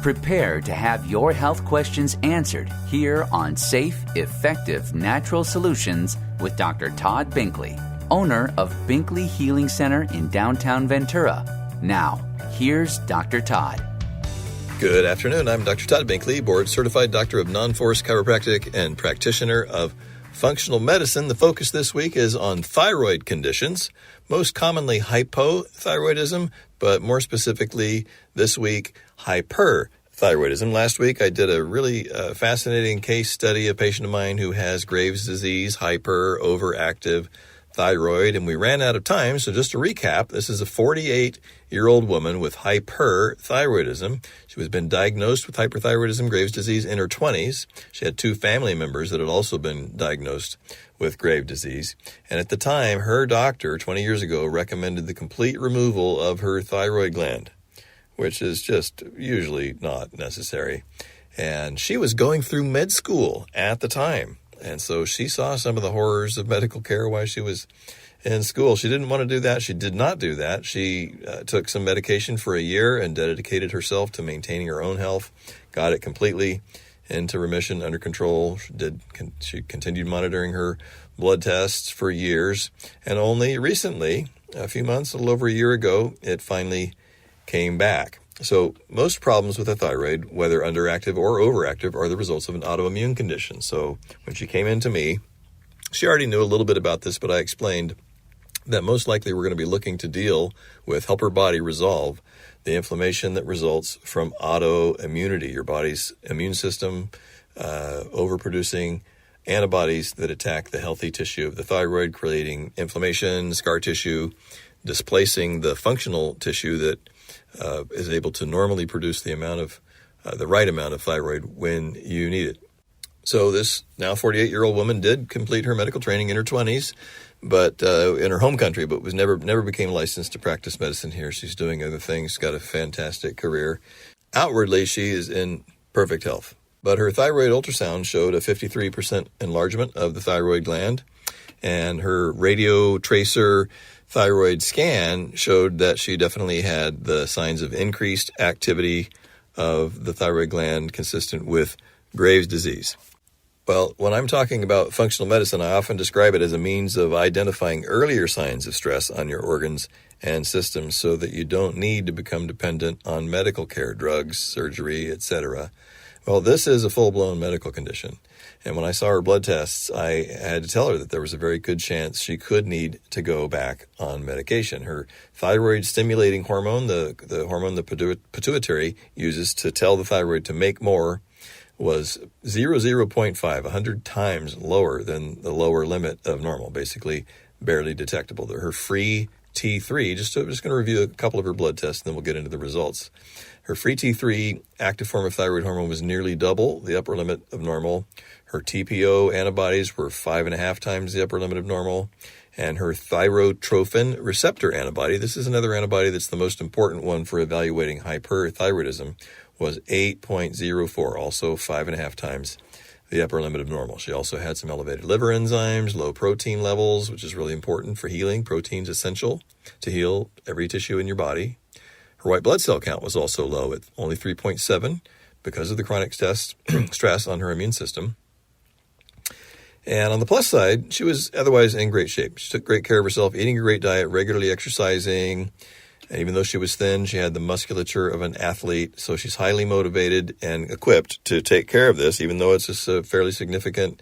Prepare to have your health questions answered here on Safe, Effective Natural Solutions with Dr. Todd Binkley, owner of Binkley Healing Center in downtown Ventura. Now, here's Dr. Todd. Good afternoon. I'm Dr. Todd Binkley, board-certified doctor of non-force chiropractic and practitioner of functional medicine. The focus this week is on thyroid conditions, most commonly hypothyroidism, but more specifically this week, hyperthyroidism. Last week, I did a really fascinating case study, a patient of mine who has Graves' disease, overactive thyroid, and we ran out of time. So just to recap, this is a 48-year-old woman with hyperthyroidism. She was been diagnosed with hyperthyroidism, Graves' disease, in her 20s. She had two family members that had also been diagnosed with Graves' disease. And at the time, her doctor, 20 years ago, recommended the complete removal of her thyroid gland, which is just usually not necessary. And she was going through med school at the time. And so she saw some of the horrors of medical care while she was in school. She didn't want to do that. She did not do that. She took some medication for a year and dedicated herself to maintaining her own health, got it completely into remission, under control. She continued monitoring her blood tests for years. And only recently, a few months, a little over a year ago, it finally came back. So most problems with the thyroid, whether underactive or overactive, are the results of an autoimmune condition. So when she came in to me, she already knew a little bit about this, but I explained that most likely we're going to be looking to deal with, help her body resolve the inflammation that results from autoimmunity, your body's immune system overproducing antibodies that attack the healthy tissue of the thyroid, creating inflammation, scar tissue, displacing the functional tissue that is able to normally produce the right amount of thyroid when you need it. So this now 48-year-old woman did complete her medical training in her 20s, but in her home country, but was never became licensed to practice medicine here. She's doing other things, got a fantastic career. Outwardly, she is in perfect health, but her thyroid ultrasound showed a 53% enlargement of the thyroid gland, and her radio tracer thyroid scan showed that she definitely had the signs of increased activity of the thyroid gland consistent with Graves' disease. Well, when I'm talking about functional medicine, I often describe it as a means of identifying earlier signs of stress on your organs and systems so that you don't need to become dependent on medical care, drugs, surgery, etc. Well, this is a full-blown medical condition. And when I saw her blood tests, I had to tell her that there was a very good chance she could need to go back on medication. Her thyroid stimulating hormone, the hormone the pituitary uses to tell the thyroid to make more, was 0.5, 100 times lower than the lower limit of normal, basically barely detectable. Her free T3, I'm just going to review a couple of her blood tests, and then we'll get into the results. Her free T3 active form of thyroid hormone was nearly double the upper limit of normal. Her TPO antibodies were 5.5 times the upper limit of normal. And her thyrotrophin receptor antibody, this is another antibody that's the most important one for evaluating hyperthyroidism, was 8.04, also 5.5 times the upper limit of normal. She also had some elevated liver enzymes, low protein levels, which is really important for healing. Protein's essential to heal every tissue in your body. Her white blood cell count was also low at only 3.7 because of the chronic stress on her immune system. And on the plus side, she was otherwise in great shape. She took great care of herself, eating a great diet, regularly exercising. And even though she was thin, she had the musculature of an athlete. So she's highly motivated and equipped to take care of this, even though it's just a fairly significant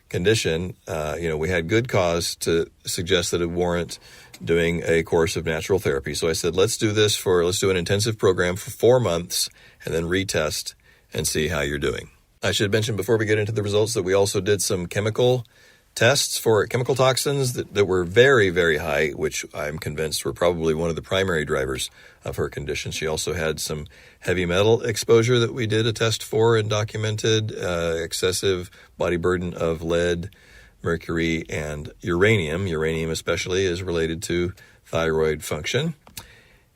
condition. We had good cause to suggest that it warrant doing a course of natural therapy. So I said, let's do an intensive program for 4 months and then retest and see how you're doing. I should mention before we get into the results that we also did some chemical tests for chemical toxins that were very, very high, which I'm convinced were probably one of the primary drivers of her condition. She also had some heavy metal exposure that we did a test for and documented, excessive body burden of lead, mercury, and uranium. Uranium especially is related to thyroid function.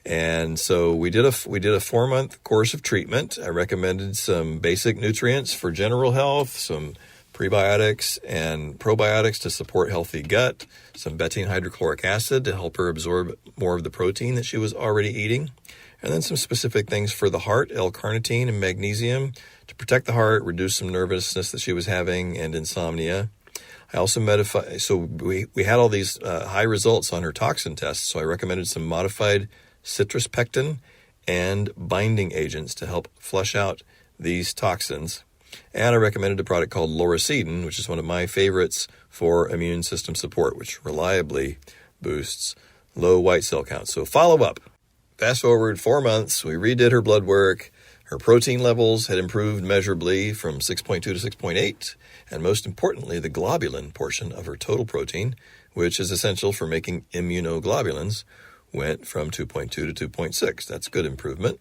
And so we did a 4-month course of treatment. I recommended some basic nutrients for general health, some prebiotics and probiotics to support healthy gut, some betaine hydrochloric acid to help her absorb more of the protein that she was already eating. And then some specific things for the heart, L-carnitine and magnesium to protect the heart, reduce some nervousness that she was having and insomnia. I also modified, so we had all these high results on her toxin tests, so I recommended some modified citrus pectin and binding agents to help flush out these toxins. And I recommended a product called lauricidin, which is one of my favorites for immune system support, which reliably boosts low white cell counts. So follow up. Fast forward 4 months, we redid her blood work. Her protein levels had improved measurably from 6.2 to 6.8, and most importantly, the globulin portion of her total protein, which is essential for making immunoglobulins, went from 2.2 to 2.6. That's good improvement.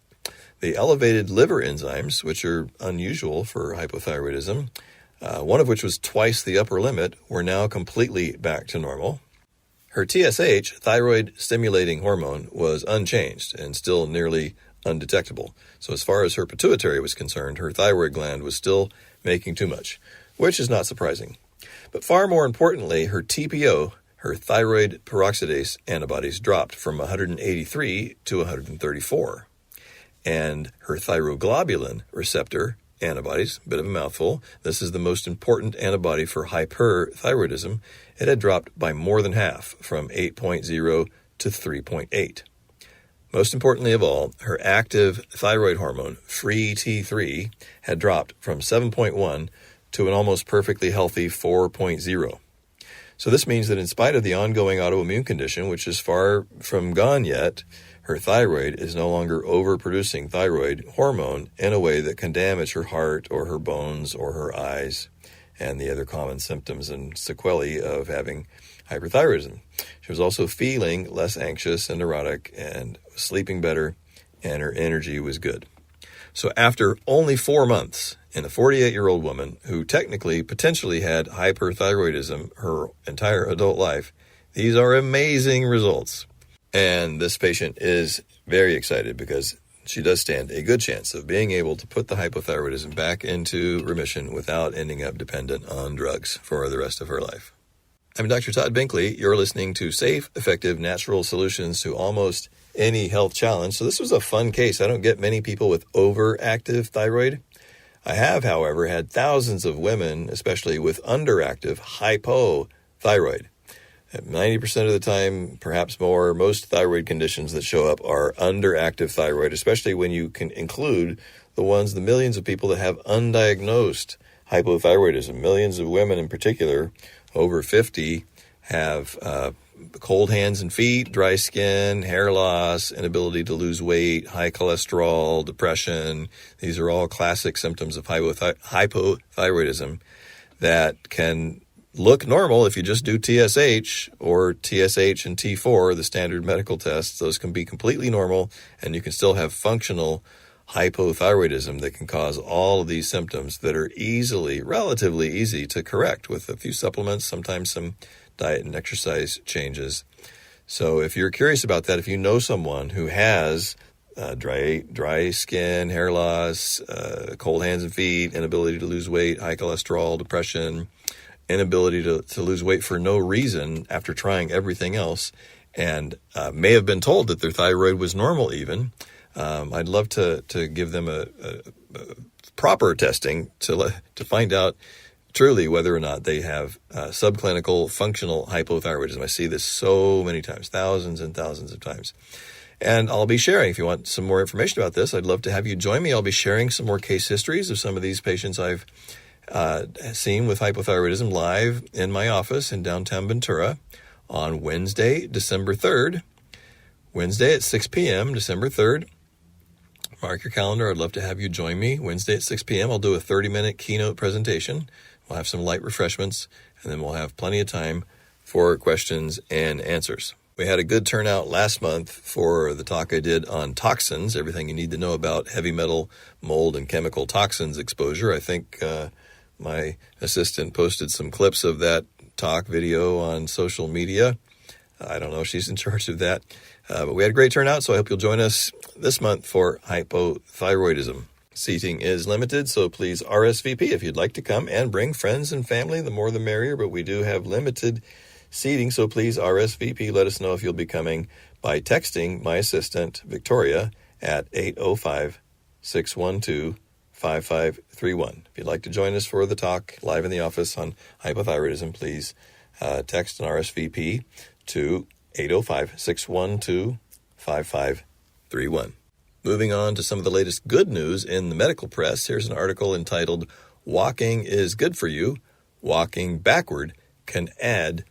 The elevated liver enzymes, which are unusual for hypothyroidism, one of which was twice the upper limit, were now completely back to normal. Her TSH, thyroid-stimulating hormone, was unchanged and still nearly undetectable. So as far as her pituitary was concerned, her thyroid gland was still making too much, which is not surprising. But far more importantly, her TPO, her thyroid peroxidase antibodies, dropped from 183 to 134. And her thyroglobulin receptor antibodies, a bit of a mouthful, this is the most important antibody for hyperthyroidism, it had dropped by more than half, from 8.0 to 3.8. Most importantly of all, her active thyroid hormone, free T3, had dropped from 7.1 to an almost perfectly healthy 4.0. So this means that in spite of the ongoing autoimmune condition, which is far from gone yet, her thyroid is no longer overproducing thyroid hormone in a way that can damage her heart or her bones or her eyes and the other common symptoms and sequelae of having hyperthyroidism. She was also feeling less anxious and neurotic and sleeping better, and her energy was good. So after only 4 months in a 48-year-old woman who technically potentially had hyperthyroidism her entire adult life, these are amazing results. And this patient is very excited because she does stand a good chance of being able to put the hypothyroidism back into remission without ending up dependent on drugs for the rest of her life. I'm Dr. Todd Binkley. You're listening to Safe, Effective, Natural Solutions to Almost Any Health Challenge. So this was a fun case. I don't get many people with overactive thyroid. I have, however, had thousands of women, especially with underactive hypothyroid. 90% of the time, perhaps more, most thyroid conditions that show up are underactive thyroid, especially when you can include the millions of people that have undiagnosed hypothyroidism. Millions of women in particular, over 50, have cold hands and feet, dry skin, hair loss, inability to lose weight, high cholesterol, depression. These are all classic symptoms of hypothyroidism that can look normal if you just do TSH or TSH and T4, the standard medical tests. Those can be completely normal, and you can still have functional hypothyroidism that can cause all of these symptoms that are relatively easy to correct with a few supplements, sometimes some diet and exercise changes. So if you're curious about that, if you know someone who has dry skin, hair loss, cold hands and feet, inability to lose weight, high cholesterol, depression, inability to lose weight for no reason after trying everything else, and may have been told that their thyroid was normal even, I'd love to give them a proper testing to find out truly whether or not they have subclinical functional hypothyroidism. I see this so many times, thousands and thousands of times. And I'll be sharing, if you want some more information about this, I'd love to have you join me. I'll be sharing some more case histories of some of these patients I've seen with hypothyroidism live in my office in downtown Ventura on Wednesday, December 3rd. Wednesday at 6 p.m., December 3rd. Mark your calendar. I'd love to have you join me. Wednesday at 6 p.m. I'll do a 30-minute keynote presentation. We'll have some light refreshments, and then we'll have plenty of time for questions and answers. We had a good turnout last month for the talk I did on toxins, everything you need to know about heavy metal, mold, and chemical toxins exposure. I think my assistant posted some clips of that talk video on social media. I don't know if she's in charge of that. But we had a great turnout, so I hope you'll join us this month for hypothyroidism. Seating is limited, so please RSVP if you'd like to come and bring friends and family. The more the merrier, but we do have limited seating, so please RSVP. Let us know if you'll be coming by texting my assistant, Victoria, at 805-612-5531. If you'd like to join us for the talk live in the office on hypothyroidism, please text an RSVP to 805-612-5531. Moving on to some of the latest good news in the medical press, here's an article entitled, Walking is Good for You. Walking Backward Can Add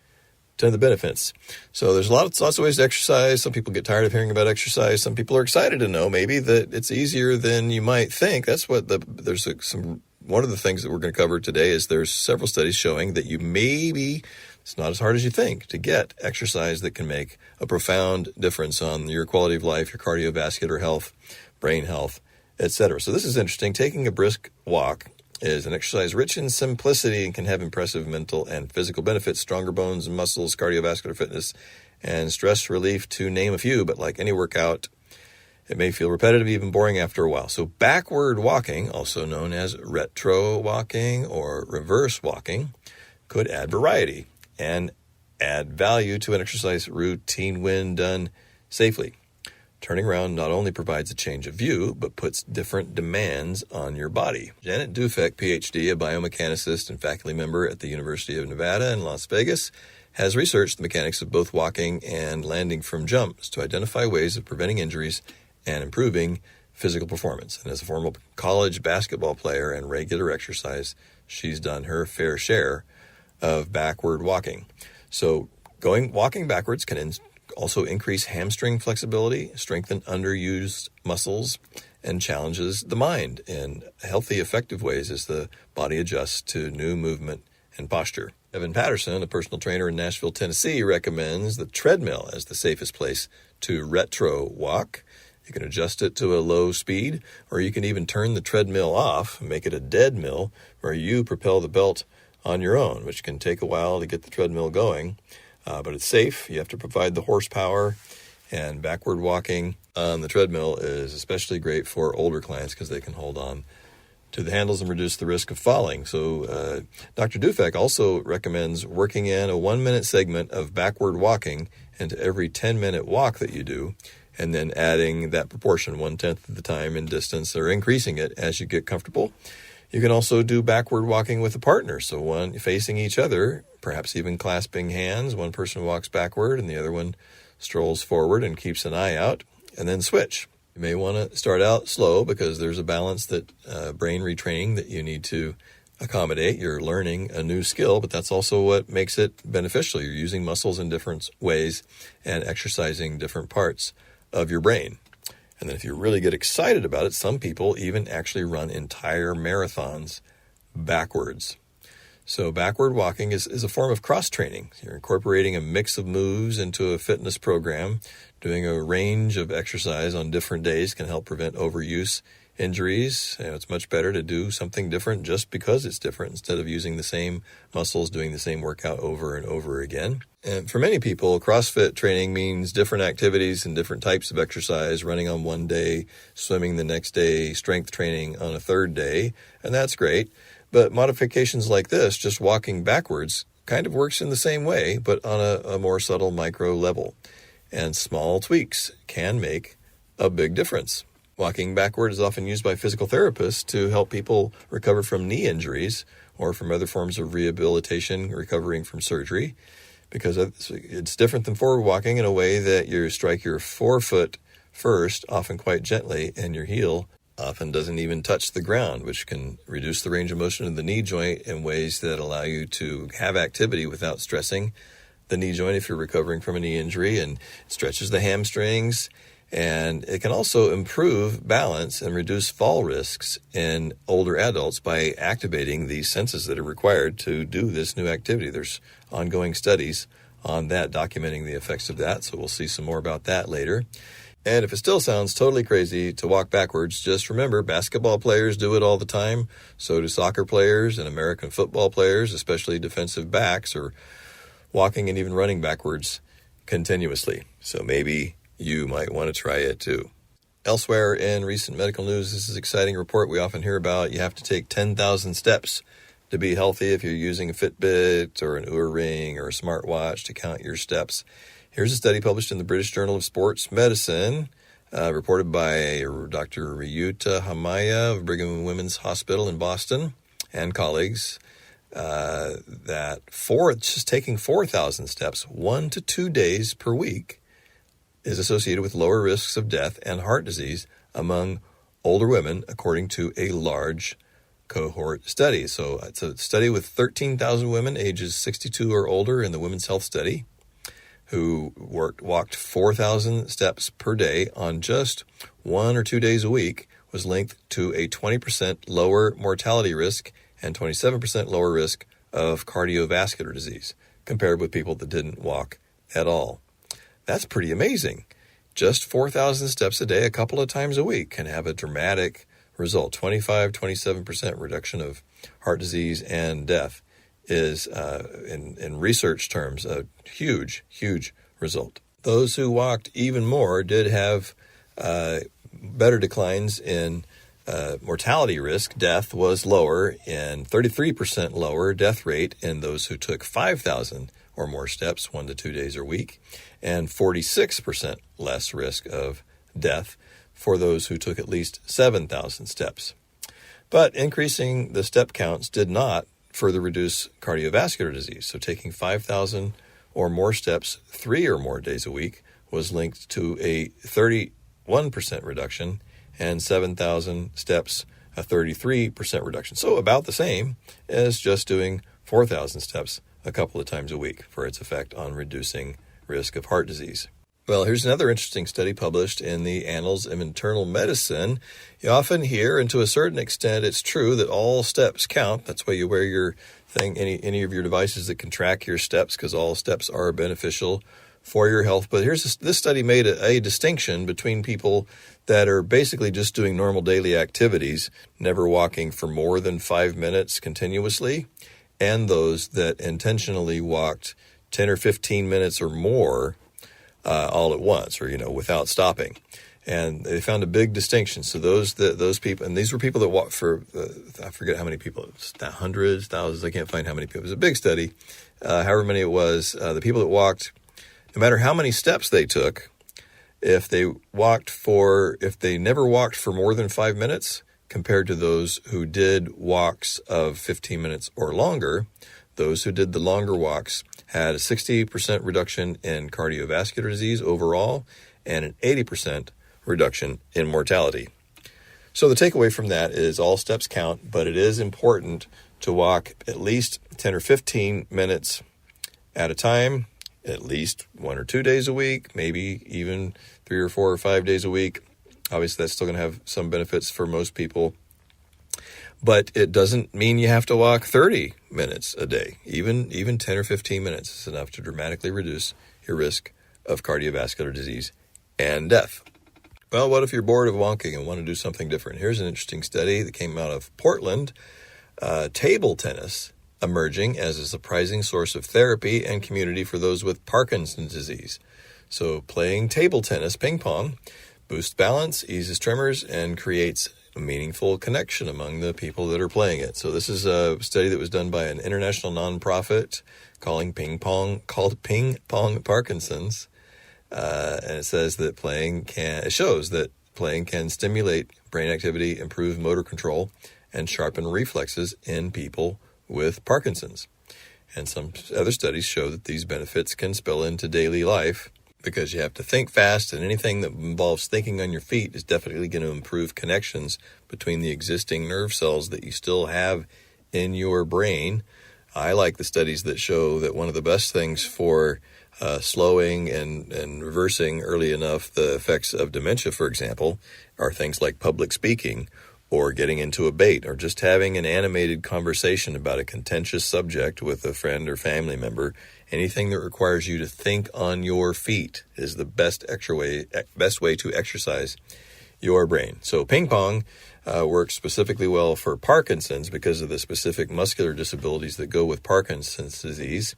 to the Benefits. So there's lots of ways to exercise. Some people get tired of hearing about exercise. Some people are excited to know maybe that it's easier than you might think. That's what one of the things that we're going to cover today is there's several studies showing that it's not as hard as you think to get exercise that can make a profound difference on your quality of life, your cardiovascular health, brain health, etc. So this is interesting. Taking a brisk walk is an exercise rich in simplicity and can have impressive mental and physical benefits, stronger bones and muscles, cardiovascular fitness, and stress relief, to name a few. But like any workout, it may feel repetitive, even boring after a while. So backward walking, also known as retro walking or reverse walking, could add variety and add value to an exercise routine when done safely. Turning around not only provides a change of view, but puts different demands on your body. Janet Dufek, PhD, a biomechanicist and faculty member at the University of Nevada in Las Vegas, has researched the mechanics of both walking and landing from jumps to identify ways of preventing injuries and improving physical performance. And as a former college basketball player and regular exercise, she's done her fair share of backward walking. So walking backwards can also increase hamstring flexibility, strengthen underused muscles, and challenges the mind in healthy, effective ways as the body adjusts to new movement and posture. Evan Patterson, a personal trainer in Nashville, Tennessee, recommends the treadmill as the safest place to retro walk. You can adjust it to a low speed, or you can even turn the treadmill off and make it a dead mill where you propel the belt on your own, which can take a while to get the treadmill going. But it's safe. You have to provide the horsepower, and backward walking on the treadmill is especially great for older clients because they can hold on to the handles and reduce the risk of falling. So Dr. Dufek also recommends working in a 1-minute segment of backward walking into every 10-minute walk that you do, and then adding that proportion 1/10 of the time in distance, or increasing it as you get comfortable. You can also do backward walking with a partner, so one facing each other, perhaps even clasping hands. One person walks backward and the other one strolls forward and keeps an eye out, and then switch. You may want to start out slow because there's a balance that brain retraining that you need to accommodate. You're learning a new skill, but that's also what makes it beneficial. You're using muscles in different ways and exercising different parts of your brain. And then if you really get excited about it, some people even actually run entire marathons backwards. So backward walking is a form of cross-training. You're incorporating a mix of moves into a fitness program. Doing a range of exercise on different days can help prevent overuse injuries. It's much better to do something different just because it's different instead of using the same muscles, doing the same workout over and over again. And for many people, CrossFit training means different activities and different types of exercise, running on one day, swimming the next day, strength training on a third day, and that's great. But modifications like this, just walking backwards, kind of works in the same way, but on a more subtle micro level. And small tweaks can make a big difference. Walking backward is often used by physical therapists to help people recover from knee injuries or from other forms of rehabilitation, recovering from surgery, because it's different than forward walking in a way that you strike your forefoot first, often quite gently, and your heel often doesn't even touch the ground, which can reduce the range of motion of the knee joint in ways that allow you to have activity without stressing the knee joint if you're recovering from a knee injury, and it stretches the hamstrings. And it can also improve balance and reduce fall risks in older adults by activating these senses that are required to do this new activity. There's ongoing studies on that, documenting the effects of that, so we'll see some more about that later. And if it still sounds totally crazy to walk backwards, just remember, basketball players do it all the time. So do soccer players, and American football players, especially defensive backs, are walking and even running backwards continuously. So maybe you might want to try it too. Elsewhere in recent medical news, this is an exciting report we often hear about. You have to take 10,000 steps to be healthy if you're using a Fitbit or an Oura Ring or a smartwatch to count your steps. Here's a study published in the British Journal of Sports Medicine reported by Dr. Ryuta Hamaya of Brigham and Women's Hospital in Boston and colleagues, that just taking 4,000 steps 1 to 2 days per week is associated with lower risks of death and heart disease among older women, according to a large cohort study. So it's a study with 13,000 women ages 62 or older in the Women's Health Study who walked 4,000 steps per day on just 1 or 2 days a week, was linked to a 20% lower mortality risk and 27% lower risk of cardiovascular disease compared with people that didn't walk at all. That's pretty amazing. Just 4,000 steps a day a couple of times a week can have a dramatic result. 27% reduction of heart disease and death is, in research terms, a huge, huge result. Those who walked even more did have better declines in mortality risk. Death was lower, and 33% lower death rate in those who took 5,000 or more steps 1 to 2 days a week, and 46% less risk of death for those who took at least 7,000 steps. But increasing the step counts did not further reduce cardiovascular disease. So taking 5,000 or more steps 3 or more days a week was linked to a 31% reduction, and 7,000 steps, a 33% reduction. So about the same as just doing 4,000 steps a couple of times a week for its effect on reducing risk of heart disease. Well, here's another interesting study published in the Annals of Internal Medicine. You often hear, and to a certain extent it's true, that all steps count. That's why you wear your thing, any of your devices that can track your steps, because all steps are beneficial for your health. But this study made a distinction between people that are basically just doing normal daily activities, never walking for more than 5 minutes continuously, and those that intentionally walked 10 or 15 minutes or more all at once, or without stopping. And they found a big distinction. So those people, and these were people that walked for I forget how many people, hundreds, thousands, I can't find how many people. It was a big study. However many it was, the people that walked, no matter how many steps they took, if they never walked for more than 5 minutes, compared to those who did walks of 15 minutes or longer, those who did the longer walks had a 60% reduction in cardiovascular disease overall and an 80% reduction in mortality. So the takeaway from that is all steps count, but it is important to walk at least 10 or 15 minutes at a time, at least 1 or 2 days a week, maybe even 3 or 4 or 5 days a week. Obviously, that's still going to have some benefits for most people. But it doesn't mean you have to walk 30 minutes a day. Even 10 or 15 minutes is enough to dramatically reduce your risk of cardiovascular disease and death. Well, what if you're bored of walking and want to do something different? Here's an interesting study that came out of Portland. Table tennis emerging as a surprising source of therapy and community for those with Parkinson's disease. So playing table tennis, ping pong, boosts balance, eases tremors, and creates a meaningful connection among the people that are playing it. So this is a study that was done by an international nonprofit called Ping Pong Parkinson's. And it says that it shows that playing can stimulate brain activity, improve motor control, and sharpen reflexes in people with Parkinson's. And some other studies show that these benefits can spill into daily life, because you have to think fast, and anything that involves thinking on your feet is definitely going to improve connections between the existing nerve cells that you still have in your brain. I like the studies that show that one of the best things for slowing and reversing early enough the effects of dementia, for example, are things like public speaking, or getting into a debate, or just having an animated conversation about a contentious subject with a friend or family member. Anything that requires you to think on your feet is the best way to exercise your brain. So ping pong works specifically well for Parkinson's because of the specific muscular disabilities that go with Parkinson's disease.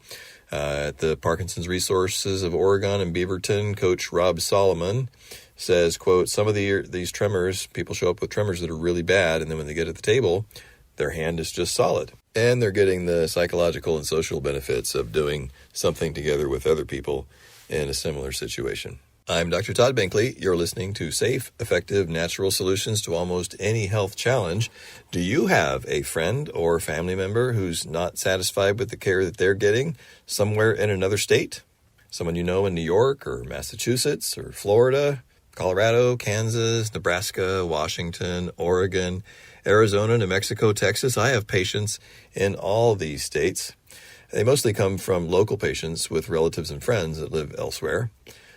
At the Parkinson's Resources of Oregon and Beaverton, Coach Rob Solomon says, quote, some of these tremors, people show up with tremors that are really bad, and then when they get at the table, their hand is just solid. And they're getting the psychological and social benefits of doing something together with other people in a similar situation. I'm Dr. Todd Binkley. You're listening to Safe, Effective, Natural Solutions to Almost Any Health Challenge. Do you have a friend or family member who's not satisfied with the care that they're getting somewhere in another state? Someone you know in New York or Massachusetts or Florida, Colorado, Kansas, Nebraska, Washington, Oregon, Arizona, New Mexico, Texas. I have patients in all these states. They mostly come from local patients with relatives and friends that live elsewhere.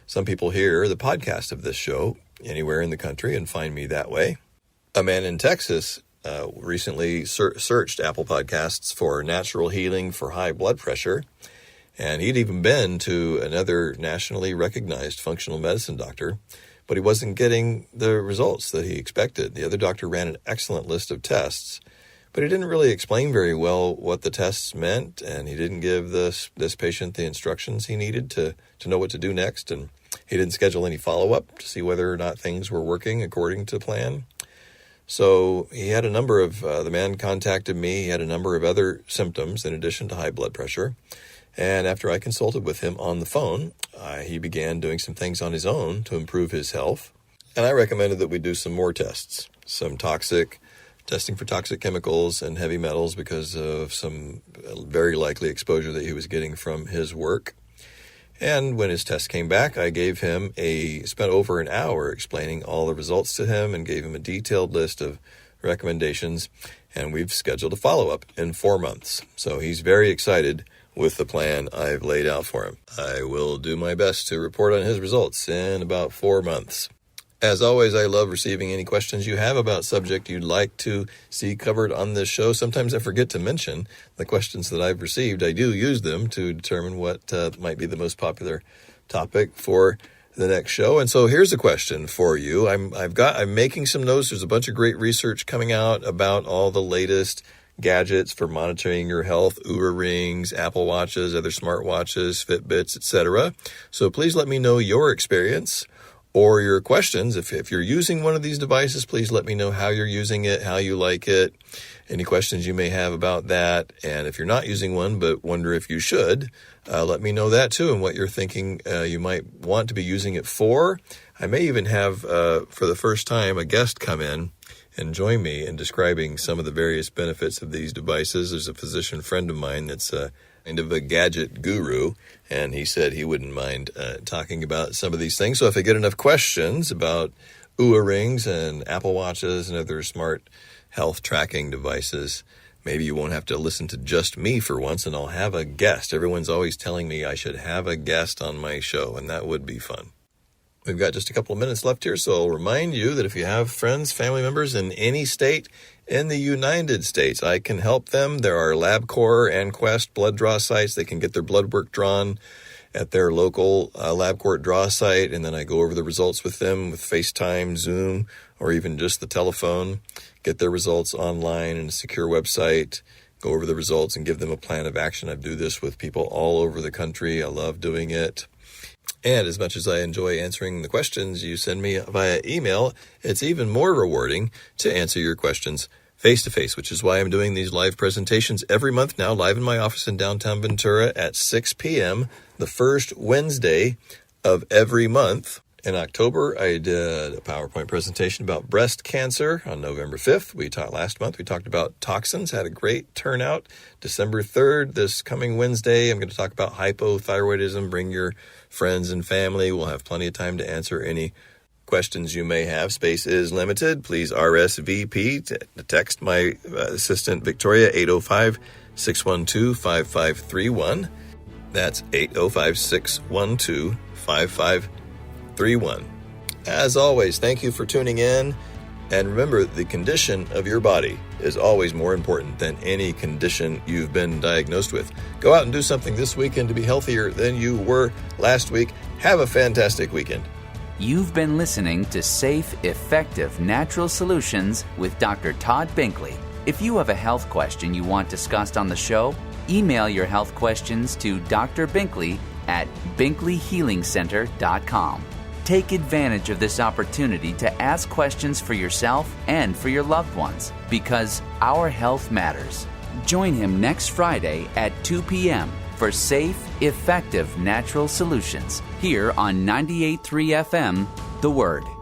Some people hear the podcast of this show anywhere in the country and find me that way. A man in Texas recently searched Apple Podcasts for natural healing for high blood pressure, and he'd even been to another nationally recognized functional medicine doctor, but he wasn't getting the results that he expected. The other doctor ran an excellent list of tests, but he didn't really explain very well what the tests meant, and he didn't give this patient the instructions he needed to know what to do next, and he didn't schedule any follow-up to see whether or not things were working according to plan. So he had a number of, the man contacted me, he had a number of other symptoms in addition to high blood pressure. And after I consulted with him on the phone, he began doing some things on his own to improve his health. And I recommended that we do some more tests, testing for toxic chemicals and heavy metals because of some very likely exposure that he was getting from his work. And when his test came back, I spent over an hour explaining all the results to him and gave him a detailed list of recommendations. And we've scheduled a follow-up in 4 months. So he's very excited with the plan I've laid out for him. I will do my best to report on his results in about 4 months. As always, I love receiving any questions you have about subject you'd like to see covered on this show. Sometimes I forget to mention the questions that I've received. I do use them to determine what might be the most popular topic for the next show. And so here's a question for you. I'm making some notes. There's a bunch of great research coming out about all the latest gadgets for monitoring your health, Oura Rings, Apple Watches, other smartwatches, Fitbits, etc. So please let me know your experience or your questions. If you're using one of these devices, please let me know how you're using it, how you like it, any questions you may have about that. And if you're not using one but wonder if you should, let me know that too and what you're thinking you might want to be using it for. I may even have, for the first time, a guest come in and join me in describing some of the various benefits of these devices. There's a physician friend of mine that's kind of a gadget guru, and he said he wouldn't mind talking about some of these things. So if I get enough questions about Oura Rings and Apple Watches and other smart health tracking devices, maybe you won't have to listen to just me for once, and I'll have a guest. Everyone's always telling me I should have a guest on my show, and that would be fun. We've got just a couple of minutes left here, so I'll remind you that if you have friends, family members in any state in the United States, I can help them. There are LabCorp and Quest blood draw sites. They can get their blood work drawn at their local LabCorp draw site, and then I go over the results with them with FaceTime, Zoom, or even just the telephone, get their results online in a secure website, go over the results and give them a plan of action. I do this with people all over the country. I love doing it. And as much as I enjoy answering the questions you send me via email, it's even more rewarding to answer your questions face-to-face, which is why I'm doing these live presentations every month now, live in my office in downtown Ventura at 6 p.m., the first Wednesday of every month. In October, I did a PowerPoint presentation about breast cancer on November 5th. Last month, we talked about toxins, had a great turnout. December 3rd, this coming Wednesday, I'm going to talk about hypothyroidism. Bring your friends and family. We'll have plenty of time to answer any questions you may have. Space is limited. Please RSVP. Text my assistant, Victoria, 805-612-5531. That's 805-612-5531. As always, thank you for tuning in. And remember, the condition of your body is always more important than any condition you've been diagnosed with. Go out and do something this weekend to be healthier than you were last week. Have a fantastic weekend. You've been listening to Safe, Effective, Natural Solutions with Dr. Todd Binkley. If you have a health question you want discussed on the show, email your health questions to Dr. Binkley at binkleyhealingcenter.com. Take advantage of this opportunity to ask questions for yourself and for your loved ones, because our health matters. Join him next Friday at 2 p.m. for safe, effective natural solutions here on 98.3 FM, The Word.